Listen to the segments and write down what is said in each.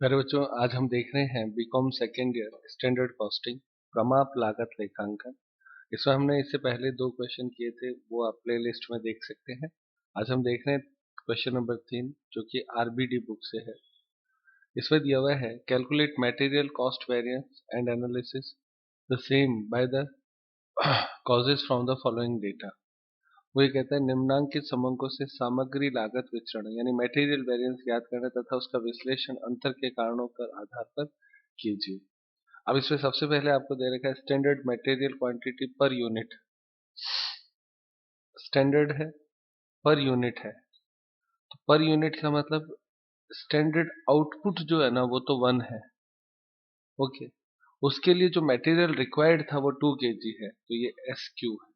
मेरे बच्चों, आज हम देख रहे हैं BCom second year standard costing प्रमाप लागत लेखांकन। इसमें हमने इससे पहले 2 क्वेश्चन किए थे, वो आप प्ले लिस्ट में देख सकते हैं। आज हम देख रहे हैं क्वेश्चन नंबर 3, जो कि आरबीडी बुक से है। इसमें दिया हुआ है calculate material cost variance and analysis the same by the causes from the following data. वो ये कहता है निम्नांकित समंकों से सामग्री लागत विचरण यानी मटेरियल वेरिएंस ज्ञात करना तथा उसका विश्लेषण अंतर के कारणों पर आधार पर कीजिए। अब इसमें सबसे पहले आपको दे रखा है standard material quantity per unit. Standard है, पर यूनिट है, तो पर यूनिट का मतलब स्टैंडर्ड आउटपुट जो है ना वो तो 1 है। ओके, उसके लिए जो मटेरियल रिक्वायर्ड था वो 2 kg है, तो ये SQ है,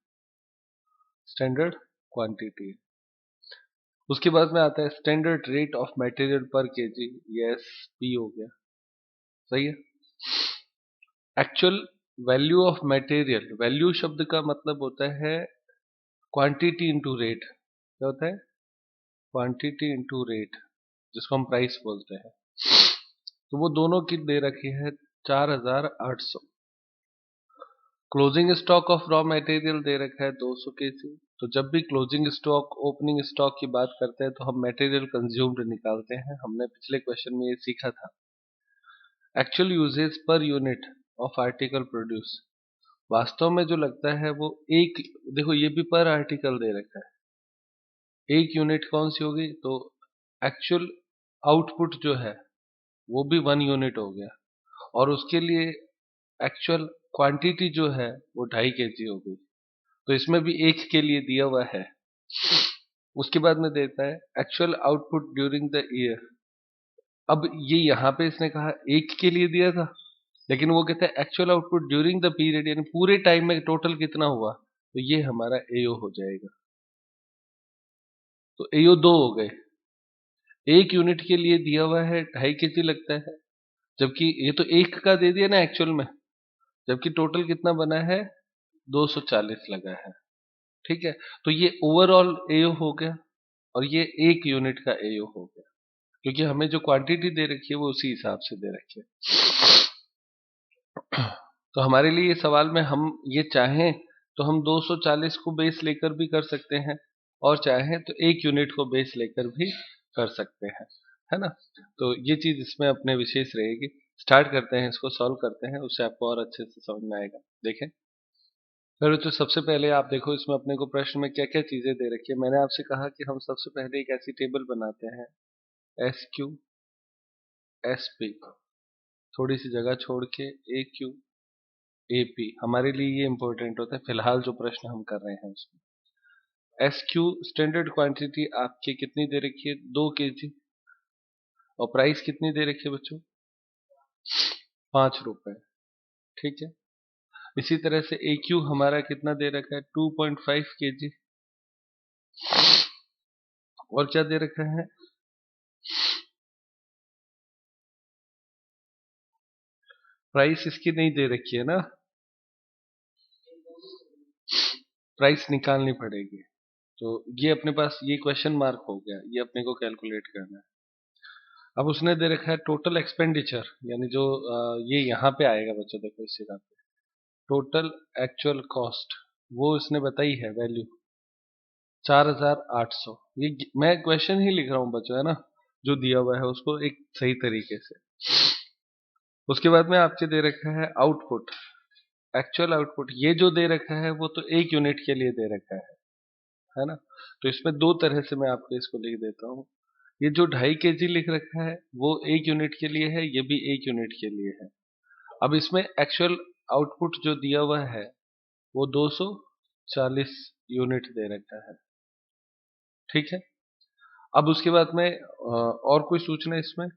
स्टैंडर्ड क्वांटिटी है। उसके बाद में आता है स्टैंडर्ड रेट ऑफ मटेरियल पर केजी, ये SP हो गया। सही है। Actual value of material, value शब्द का मतलब होता है क्वांटिटी इंटू रेट। क्या होता है? क्वांटिटी इंटू रेट, जिसको हम प्राइस बोलते हैं। तो वो दोनों की दे रखी है 4800। Closing stock of raw material दे रखा है 200 kg। तो जब भी क्लोजिंग स्टॉक ओपनिंग स्टॉक की बात करते हैं तो हम मटेरियल कंज्यूम्ड निकालते हैं। हमने पिछले क्वेश्चन में ये सीखा था। Actual usage per unit of article produce, वास्तव में जो लगता है वो एक, देखो ये भी पर आर्टिकल दे रखा है। एक यूनिट कौन सी होगी? तो एक्चुअल आउटपुट जो है वो भी 1 यूनिट हो गया, और उसके लिए एक्चुअल क्वांटिटी जो है वो 2.5 kg हो गई। तो इसमें भी एक के लिए दिया हुआ है। उसके बाद में देता है actual output during the year. अब ये यहाँ पे इसने कहा एक के लिए दिया था, लेकिन वो कहते हैं actual output during the period, यानी पूरे टाइम में टोटल कितना हुआ, तो ये हमारा एओ हो जाएगा। तो एओ 2 हो गए। एक यूनिट के लिए दिया हुआ है 2.5 kg लगता है, जबकि ये तो एक का दे दिया ना एक्चुअल में, जबकि टोटल कितना बना है 240 लगा है। ठीक है, तो ये ओवरऑल एओ हो गया, और ये एक यूनिट का एओ हो गया, क्योंकि हमें जो क्वांटिटी दे रखी है वो उसी हिसाब से दे रखी है। तो हमारे लिए ये सवाल में हम ये चाहें तो हम 240 को बेस लेकर भी कर सकते हैं, और चाहें तो एक यूनिट को बेस लेकर भी कर सकते हैं, है ना। तो ये चीज इसमें अपने विशेष रहेगी। स्टार्ट करते हैं, इसको सॉल्व करते हैं, उससे आपको और अच्छे से समझ में आएगा। देखें फिर तो सबसे पहले आप देखो इसमें अपने को प्रश्न में क्या क्या चीजें दे रखी है। मैंने आपसे कहा कि हम सबसे पहले एक ऐसी टेबल बनाते हैं SQ SP, थोड़ी सी जगह छोड़ के AQ AP। हमारे लिए ये इंपॉर्टेंट होता है फिलहाल जो प्रश्न हम कर रहे हैं उसमें। SQ स्टैंडर्ड क्वांटिटी आपकी कितनी दे रखी है? 2 kg। और प्राइस कितनी दे रखी है बच्चों? 5 रुपए। ठीक है। इसी तरह से AQ हमारा कितना दे रखा है? 2.5 kg। और क्या दे रखा है? प्राइस इसकी नहीं दे रखी है ना, प्राइस निकालनी पड़ेगी। तो ये अपने पास ये क्वेश्चन मार्क हो गया, ये अपने को कैलकुलेट करना है। अब उसने दे रखा है टोटल एक्सपेंडिचर, यानी जो ये यहाँ पे आएगा बच्चों, देखो इस जगह पे टोटल एक्चुअल कॉस्ट, वो इसने बताई है वैल्यू 4800। ये मैं क्वेश्चन ही लिख रहा हूँ बच्चों, है ना, जो दिया हुआ है उसको एक सही तरीके से। उसके बाद में आपके दे रखा है आउटपुट, एक्चुअल आउटपुट। ये जो दे रखा है वो तो एक यूनिट के लिए दे रखा है ना। तो इसमें 2 तरह से मैं आपको इसको लिख देता हूँ। ये जो 2.5 kg लिख रखा है वो एक यूनिट के लिए है, ये भी एक यूनिट के लिए है। अब इसमें एक्चुअल आउटपुट जो दिया हुआ है वो 240 यूनिट दे रखा है। ठीक है। अब उसके बाद में और कोई सूचना इसमें,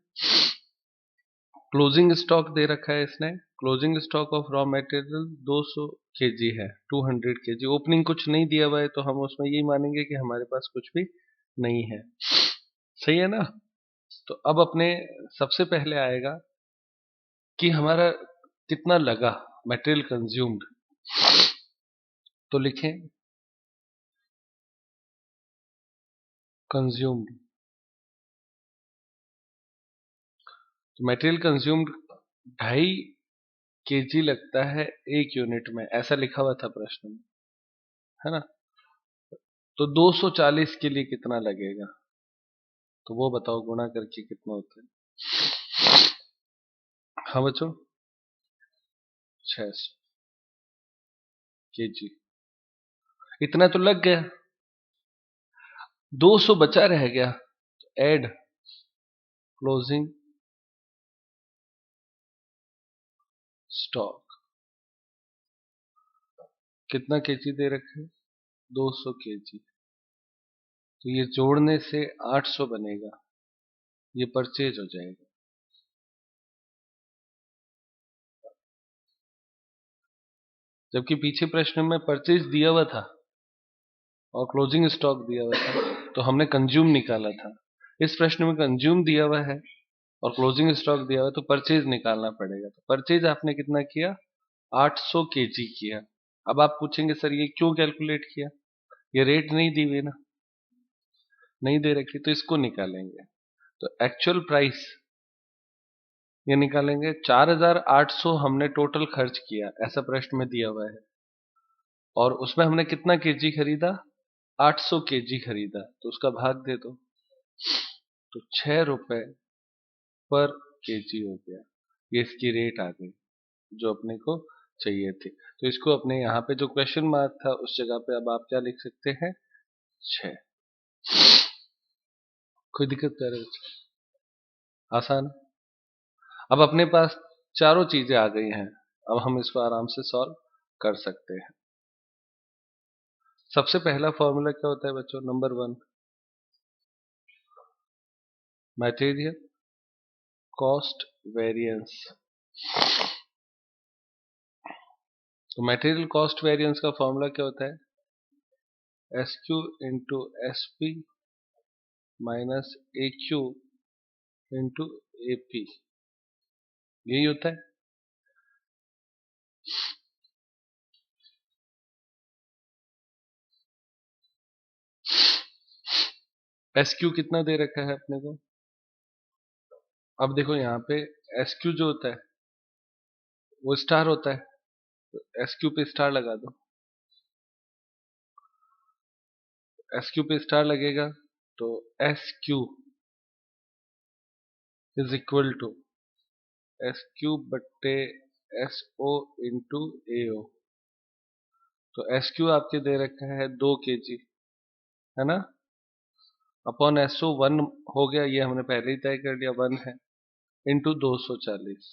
क्लोजिंग स्टॉक दे रखा है इसने। Closing stock of raw material 200 kg है, 200 kg। ओपनिंग कुछ नहीं दिया हुआ है, तो हम उसमें यही मानेंगे कि हमारे पास कुछ भी नहीं है। सही है ना। तो अब अपने सबसे पहले आएगा कि हमारा कितना लगा मटेरियल कंज्यूम्ड। तो लिखें कंज्यूम्ड। तो मटेरियल कंज्यूम्ड 2.5 kg लगता है 1 यूनिट में, ऐसा लिखा हुआ था प्रश्न में, है ना। तो 240 के लिए कितना लगेगा, तो वो बताओ गुणा करके कितना होता है। हाँ बच्चों, 600 kg, इतना तो लग गया, 200 बचा रह गया। एड क्लोजिंग स्टॉक, कितना केजी दे रखे, 200 kg, तो ये जोड़ने से 800 बनेगा, ये परचेज हो जाएगा। जबकि पीछे प्रश्न में परचेज दिया हुआ था और क्लोजिंग स्टॉक दिया हुआ था, तो हमने कंज्यूम निकाला था। इस प्रश्न में कंज्यूम दिया हुआ है और क्लोजिंग स्टॉक दिया हुआ है, तो परचेज निकालना पड़ेगा। तो परचेज आपने कितना किया, 800 kg किया। अब आप पूछेंगे सर ये क्यों कैलकुलेट किया, ये रेट नहीं दी हुई ना, नहीं दे रखी, तो इसको निकालेंगे। तो एक्चुअल प्राइस ये निकालेंगे, 4800 हमने टोटल खर्च किया, ऐसा प्रश्न में दिया हुआ है, और उसमें हमने कितना केजी खरीदा, 800 kg खरीदा, तो उसका भाग दे दो, तो 6 रुपए पर केजी हो गया। ये इसकी रेट आ गई जो अपने को चाहिए थी। तो इसको अपने यहाँ पे जो क्वेश्चन मार्क था उस जगह पे अब आप क्या लिख सकते हैं, 6। कोई दिक्कत कर रहे हो, आसान। अब अपने पास चारों चीजें आ गई हैं, अब हम इसको आराम से सॉल्व कर सकते हैं। सबसे पहला फॉर्मूला क्या होता है बच्चों, नंबर 1, मटेरियल कॉस्ट वेरिएंस। तो मटेरियल कॉस्ट वेरिएंस का फॉर्मूला क्या होता है, SQ into SP minus AQ into AP, यही होता है। SQ कितना दे रखा है अपने को, अब देखो यहाँ पे SQ जो होता है वो स्टार होता है, तो SQ पे स्टार लगा दो। SQ पे स्टार लगेगा तो SQ is equal to SQ बट्टे SO इंटू AO। तो SQ आपके दे रखा है 2 kg, है ना, अपॉन SO 1 हो गया, ये हमने पहले ही तय कर लिया, 1 है, इंटू 240,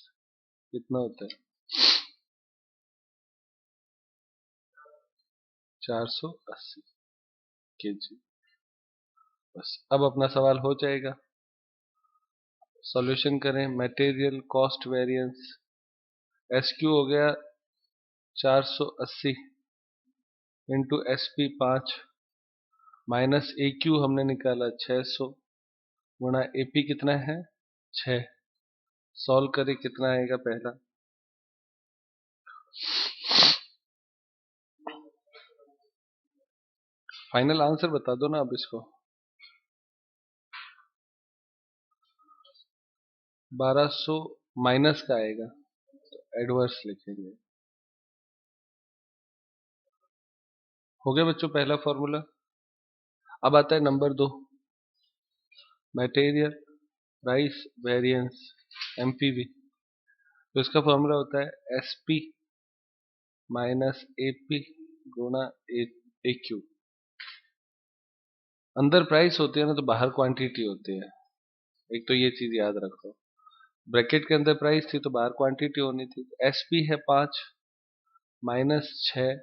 कितना होता है, 480 kg। बस अब अपना सवाल हो जाएगा। सॉल्यूशन करें, मटेरियल कॉस्ट वेरिएंस, SQ हो गया 480 इंटू SP 5 माइनस AQ हमने निकाला 600 गुणा AP कितना है 6। सॉल्व करें कितना आएगा पहला, फाइनल आंसर बता दो ना अब इसको, 1200 माइनस का आएगा, तो एडवर्स लिखेंगे। हो गया बच्चों पहला फॉर्मूला। अब आता है number 2, material price variance MPV। तो इसका फॉर्मूला होता है SP माइनस AP गुणा AQ। अंदर प्राइस होती है ना, तो बाहर क्वांटिटी होती है, एक तो ये चीज याद रखो। ब्रैकेट के अंदर प्राइस थी तो बाहर क्वांटिटी होनी थी। SP है 5 माइनस 6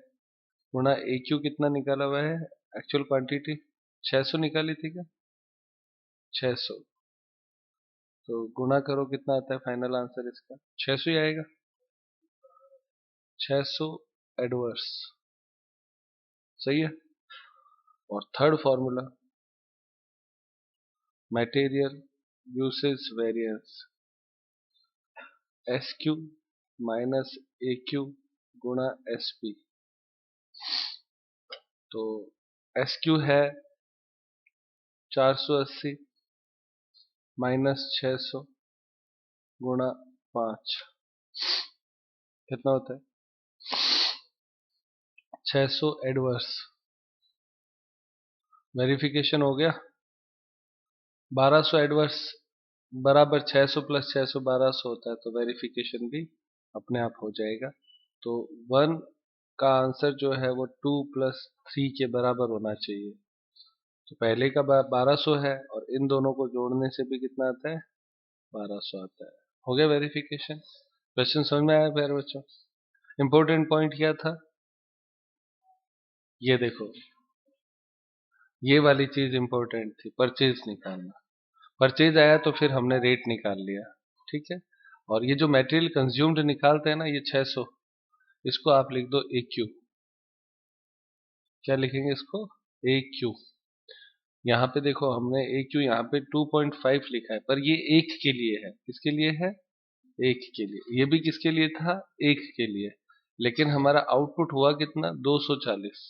गुणा AQ कितना निकाला हुआ है, एक्चुअल क्वांटिटी 600 निकाली थी क्या, 600, तो गुणा करो कितना आता है फाइनल आंसर इसका, 600 ही आएगा, 600 एडवर्स, सही है। और third formula, material usage variance SQ minus AQ गुणा SP। तो SQ है 480 माइनस 600 गुणा 5 कितना होता है? 600 एडवर्स। वेरिफिकेशन हो गया। 1200 एडवर्स बराबर 600 प्लस 600 1200 होता है, तो वेरिफिकेशन भी अपने आप हो जाएगा। तो 1 का आंसर जो है वो 2 प्लस 3 के बराबर होना चाहिए। तो पहले का 1200 है और इन दोनों को जोड़ने से भी कितना आता है? 1200 आता है। हो गया वेरिफिकेशन। क्वेश्चन समझ में आया प्यारे बच्चों? इंपॉर्टेंट पॉइंट क्या था? ये देखो, ये वाली चीज इंपॉर्टेंट थी, परचेज निकालना। परचेज आया तो फिर हमने रेट निकाल लिया, ठीक है। और ये जो मटेरियल कंज्यूम्ड निकालते हैं ना, ये 600, इसको आप लिख दो ए क्यू। क्या लिखेंगे इसको? ए क्यू। यहाँ पे देखो हमने ए क्यू यहाँ पे 2.5 लिखा है, पर ये एक के लिए है। किसके लिए है? एक के लिए। ये भी किसके लिए था? एक के लिए। लेकिन हमारा आउटपुट हुआ कितना? 240।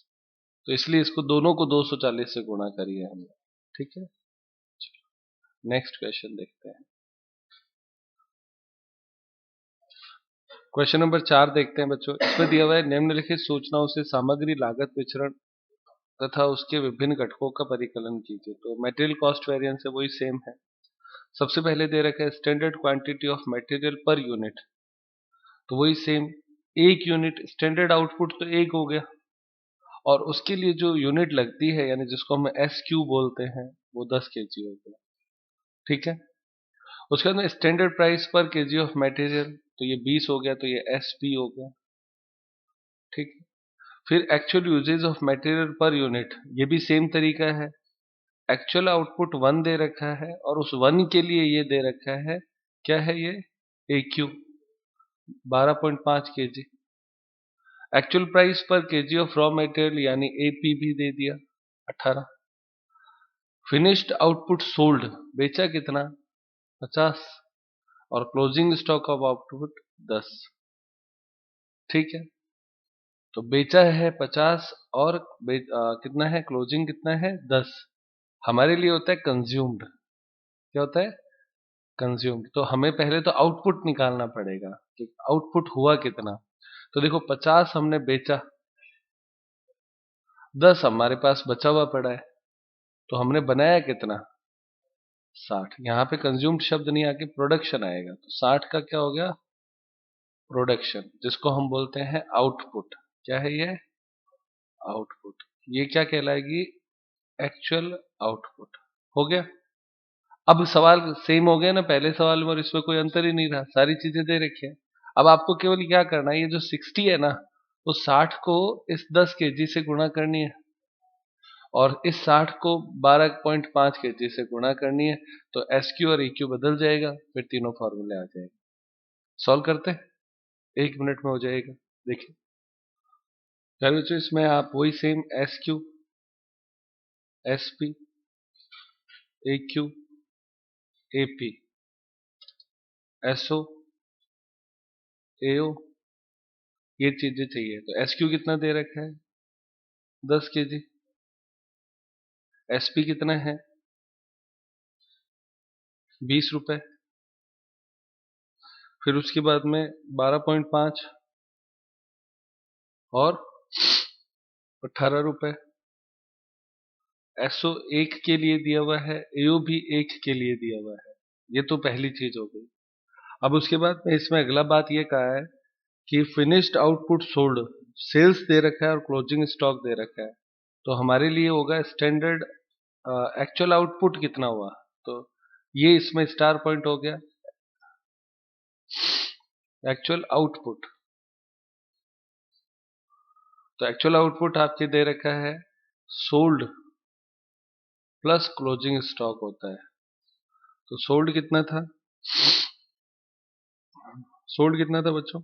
तो इसलिए इसको दोनों को 240 से गुणा करिए हमने, ठीक है। नेक्स्ट क्वेश्चन देखते हैं। क्वेश्चन नंबर 4 देखते हैं बच्चों। इसमें दिया हुआ है निम्नलिखित सूचनाओं से सामग्री लागत विचरण तथा उसके विभिन्न घटकों का परिकलन कीजिए। तो मटेरियल कॉस्ट वेरिएंस है, वही सेम है। सबसे पहले दे रखा है standard quantity of material per unit, तो वही सेम। एक यूनिट स्टैंडर्ड आउटपुट तो एक हो गया, और उसके लिए जो यूनिट लगती है यानी जिसको हम एस क्यू बोलते हैं, वो 10 केजी हो गया, ठीक है। उसके बाद में स्टैंडर्ड प्राइस पर केजी ऑफ मटेरियल, तो ये 20 हो गया, तो ये एस पी हो गया, ठीक है। फिर actual usage of material per unit, ये भी सेम तरीका है। एक्चुअल आउटपुट 1 दे रखा है और उस 1 के लिए ये दे रखा है, क्या है ये? ए क्यू 12.5 केजी। एक्चुअल प्राइस पर केजी ऑफ रॉ मटेरियल यानी एपी भी दे दिया 18। फिनिश्ड आउटपुट सोल्ड, बेचा कितना? 50। और क्लोजिंग स्टॉक ऑफ आउटपुट 10, ठीक है। तो बेचा है 50 और कितना है? क्लोजिंग कितना है? 10। हमारे लिए होता है कंज्यूम्ड। क्या होता है? कंज्यूम्ड। तो हमें पहले तो आउटपुट निकालना पड़ेगा कि आउटपुट हुआ कितना। तो देखो 50 हमने बेचा, 10 हमारे पास बचा हुआ पड़ा है, तो हमने बनाया कितना? 60। यहाँ पे कंज्यूम्ड शब्द नहीं आके प्रोडक्शन आएगा, तो 60 का क्या हो गया? प्रोडक्शन, जिसको हम बोलते हैं आउटपुट। क्या है ये? आउटपुट। ये क्या कहलाएगी? Actual output. हो गया। अब सवाल सेम हो गया ना पहले सवाल में, और इसमें कोई अंतर ही नहीं रहा, सारी चीजें दे रखी है। अब आपको केवल क्या करना है, ये जो 60 है ना, वो 60 को इस 10 केजी से गुणा करनी है, और इस 60 को 12.5 केजी से गुणा करनी है। तो एस क्यू और EQ बदल जाएगा, फिर तीनों फॉर्मूले आ जाएंगे। सॉल्व करते हैं, 1 मिनट में हो जाएगा। देखिए यार बच्चों, इसमें आप वही same S Q, S P, A Q, A P, SO, AO, ये चीजें चाहिए। तो एस क्यू कितना दे रखा है? 10 केजी। एसपी कितना है? 20 रुपए। फिर उसके बाद में 12.5 और 18 रुपए। एसओ एक के लिए दिया हुआ है, एओ भी एक के लिए दिया हुआ है। ये तो पहली चीज हो गई। अब उसके बाद में इसमें अगला बात ये कहा है कि फिनिश्ड आउटपुट सोल्ड, सेल्स दे रखा है और क्लोजिंग स्टॉक दे रखा है। तो हमारे लिए होगा स्टैंडर्ड एक्चुअल आउटपुट कितना हुआ, तो ये इसमें स्टार पॉइंट हो गया। एक्चुअल आउटपुट, तो एक्चुअल आउटपुट आपके दे रखा है सोल्ड प्लस क्लोजिंग स्टॉक होता है। तो सोल्ड कितना था? सोल्ड कितना था बच्चों?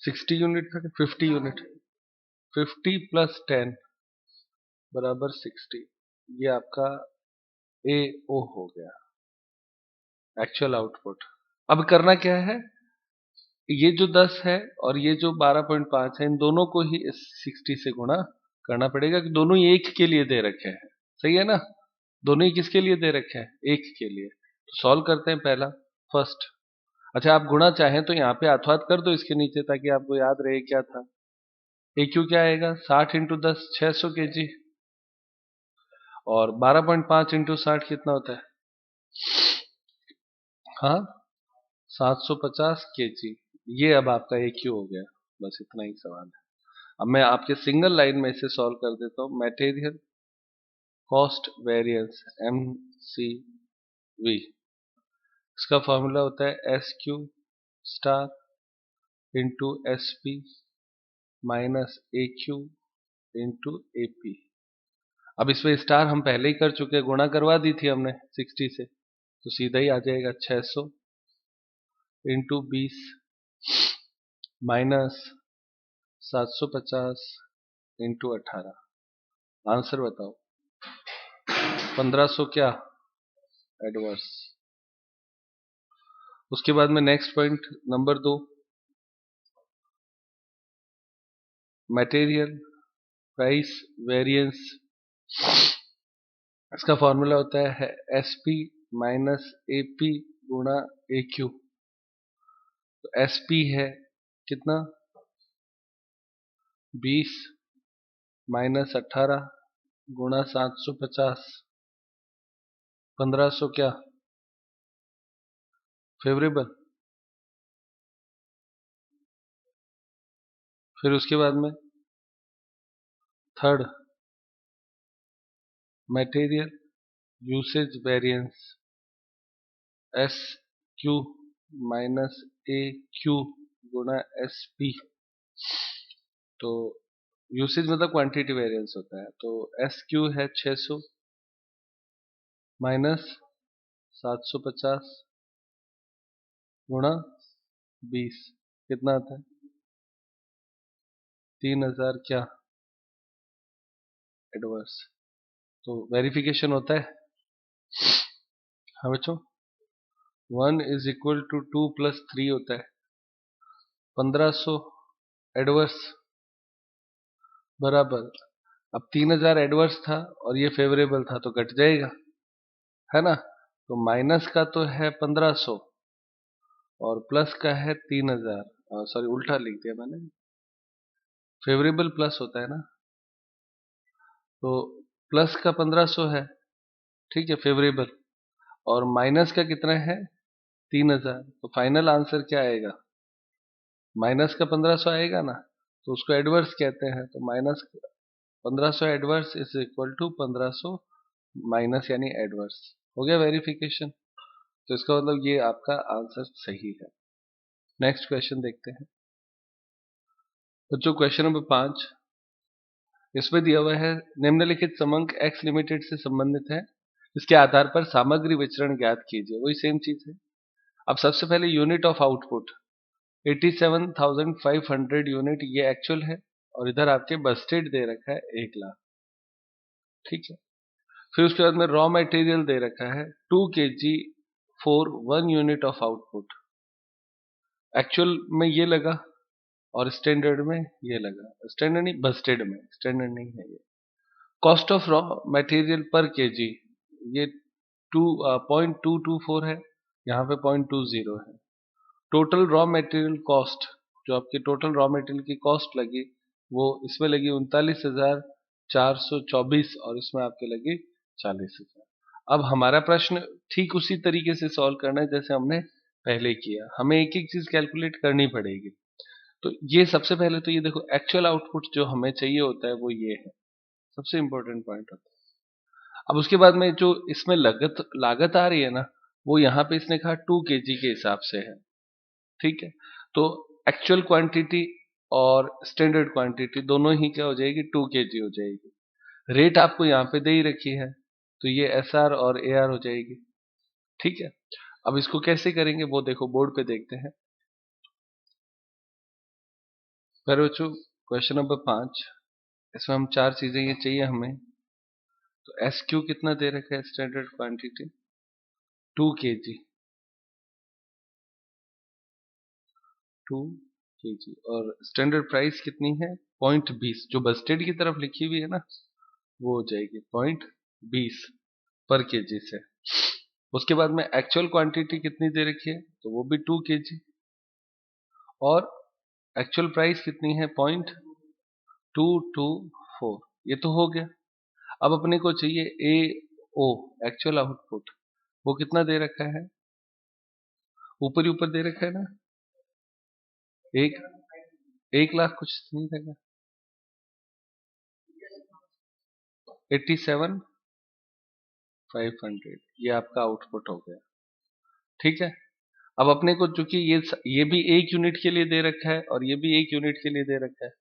60 यूनिट था कि 50 यूनिट? 50 प्लस 10 बराबर 60। ये आपका ए ओ हो गया, एक्चुअल आउटपुट। अब करना क्या है, ये जो 10 है और ये जो 12.5 है, इन दोनों को ही इस 60 से गुणा करना पड़ेगा, कि दोनों ही एक के लिए दे रखे हैं। सही है ना? दोनों ही किसके लिए दे रखे हैं? एक के लिए। तो सॉल्व करते हैं पहला फर्स्ट। अच्छा, आप गुणा चाहें तो यहाँ पे अथवात कर दो इसके नीचे, ताकि आपको याद रहे क्या था। ए क्यू क्या आएगा, 60 इंटू 10 600 के जी, और 12.5 इंटू 60 कितना होता है, हाँ 750 के जी। ये अब आपका ए क्यू हो गया। बस इतना ही सवाल है। अब मैं आपके सिंगल लाइन में इसे सॉल्व कर देता हूँ। Material cost variance M C V, इसका फॉर्मूला होता है S Q star into S P minus A Q into A P. अब इसमें स्टार हम पहले ही कर चुके हैं, गुणा करवा दी थी हमने 60 से, तो सीधा ही आ जाएगा 600 इंटू 20 माइनस 750 इंटू 18। आंसर बताओ। 1500 क्या एडवर्स। उसके बाद में next point number 2, material price variance, इसका फॉर्मूला होता है S P minus A P गुणा ए क्यू। तो एस पी है कितना, 20 माइनस 18 गुणा 750, 1500 क्या फेवरेबल। फिर उसके बाद में third, material usage variance S Q minus A Q गुणा एस पी। तो यूसेज मतलब क्वांटिटी वेरिएंस होता है, तो एस क्यू है 600 माइनस 750 गुणा 20, कितना आता है 3000 क्या एडवर्स। तो वेरिफिकेशन होता है, हाँ बच्चों, 1 इज इक्वल टू 2 प्लस 3 होता है 1500 एडवर्स बराबर। अब 3000 एडवर्स था और ये फेवरेबल था, तो घट जाएगा, है ना। तो माइनस का तो है 1500 और प्लस का है 3000, सॉरी उल्टा लिख दिया मैंने, फेवरेबल प्लस होता है ना। तो प्लस का 1500 है, ठीक है फेवरेबल, और माइनस का कितना है 3000। तो फाइनल आंसर क्या आएगा, माइनस का 1500 आएगा ना, तो उसको एडवर्स कहते हैं। तो minus 1500 adverse is equal to 1500 minus यानी एडवर्स। हो गया वेरिफिकेशन। तो इसका मतलब ये आपका आंसर सही है। नेक्स्ट क्वेश्चन देखते हैं बच्चों, क्वेश्चन नंबर 5। इसमें दिया हुआ है निम्नलिखित समंक एक्स लिमिटेड से संबंधित है, इसके आधार पर सामग्री विचरण ज्ञात कीजिए। वही सेम चीज है। अब सबसे पहले यूनिट ऑफ आउटपुट 87,500 यूनिट, ये एक्चुअल है, और इधर आपके बस्टेड दे रखा है 1 लाख, ठीक है। फिर उसके बाद में रॉ मटेरियल दे रखा है 2 kg for 1 unit of output. Actual में ये लगा और स्टैंडर्ड में ये लगा, स्टैंडर्ड नहीं बस्टेड में, स्टैंडर्ड नहीं है ये। कॉस्ट ऑफ रॉ मटेरियल पर केजी, ये 0.224 है, यहाँ पे 0.20 है। टोटल रॉ मटेरियल कॉस्ट, जो आपकी टोटल रॉ मटेरियल की कॉस्ट लगी, वो इसमें लगी 39,424 और इसमें आपके लगी 40,000। अब हमारा प्रश्न ठीक उसी तरीके से सॉल्व करना है जैसे हमने पहले किया, हमें एक एक चीज कैलकुलेट करनी पड़ेगी। तो ये सबसे पहले तो ये देखो, एक्चुअल आउटपुट जो हमें चाहिए होता है वो ये है, सबसे इंपॉर्टेंट पॉइंट होता है। अब उसके बाद में जो इसमें लागत आ रही है ना, वो यहाँ पे इसने कहा 2 kg के हिसाब से है, ठीक है। तो एक्चुअल क्वांटिटी और स्टैंडर्ड क्वांटिटी दोनों ही क्या हो जाएगी, 2 kg हो जाएगी। रेट आपको यहाँ पे दे ही रखी है, तो ये SR और AR हो जाएगी, ठीक है। अब इसको कैसे करेंगे वो देखो, बोर्ड पे देखते हैं। फिर बच्चों क्वेश्चन नंबर 5, इसमें हम 4 चीजें ये चाहिए हमें। तो SQ कितना दे रखा है, स्टैंडर्ड क्वांटिटी 2 kg, 2 kg, और स्टैंडर्ड प्राइस कितनी है 0.20, जो बस्टेड की तरफ लिखी हुई है ना, वो हो जाएगी 0.20 पर केजी से। उसके बाद में एक्चुअल क्वांटिटी कितनी दे रखी है, तो वो भी 2 kg, और एक्चुअल प्राइस कितनी है 0.224, ये तो हो गया। अब अपने को चाहिए ए ओ, एक्चुअल आउटपुट, वो कितना दे रखा है, ऊपर ही ऊपर दे रखा है ना, एक 1 लाख कुछ नहीं रहेगा, 87,500, ये आपका आउटपुट हो गया। ठीक है, अब अपने को चूंकि ये भी 1 यूनिट के लिए दे रखा है और ये भी 1 यूनिट के लिए दे रखा है,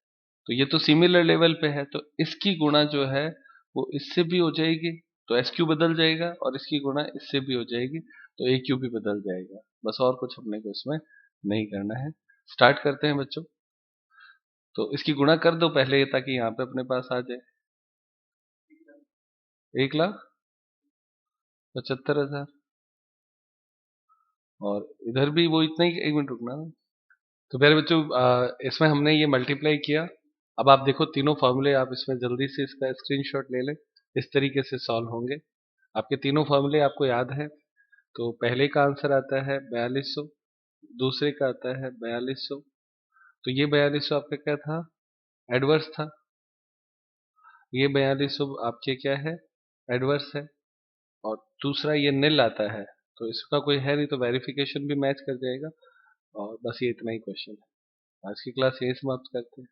तो ये तो सिमिलर लेवल पे है, तो इसकी गुणा जो है वो इससे भी हो जाएगी, तो एस क्यू बदल जाएगा, और इसकी गुणा इससे भी हो जाएगी, तो ए क्यू भी बदल जाएगा। बस और कुछ अपने को इसमें नहीं करना है। स्टार्ट करते हैं बच्चों। तो इसकी गुणा कर दो पहले, ताकि यहाँ पे अपने पास आ जाए 1,75,000, और इधर भी वो इतना ही, 1 मिनट रुकना। तो प्यारे बच्चों, इसमें हमने ये मल्टीप्लाई किया। अब आप देखो तीनों फॉर्मूले, आप इसमें जल्दी से इसका स्क्रीनशॉट ले लें, इस तरीके से सॉल्व होंगे। आपके तीनों फॉर्मूले आपको याद है। तो पहले का आंसर आता है 4200, दूसरे का आता है 4200, तो ये 4200 आपका क्या था, एडवर्स था। ये 4200 आपके क्या है, एडवर्स है। और दूसरा ये निल आता है, तो इसका कोई है नहीं, तो वेरिफिकेशन भी मैच कर जाएगा। और बस ये इतना ही क्वेश्चन है। आज की क्लास यही समाप्त करते हैं।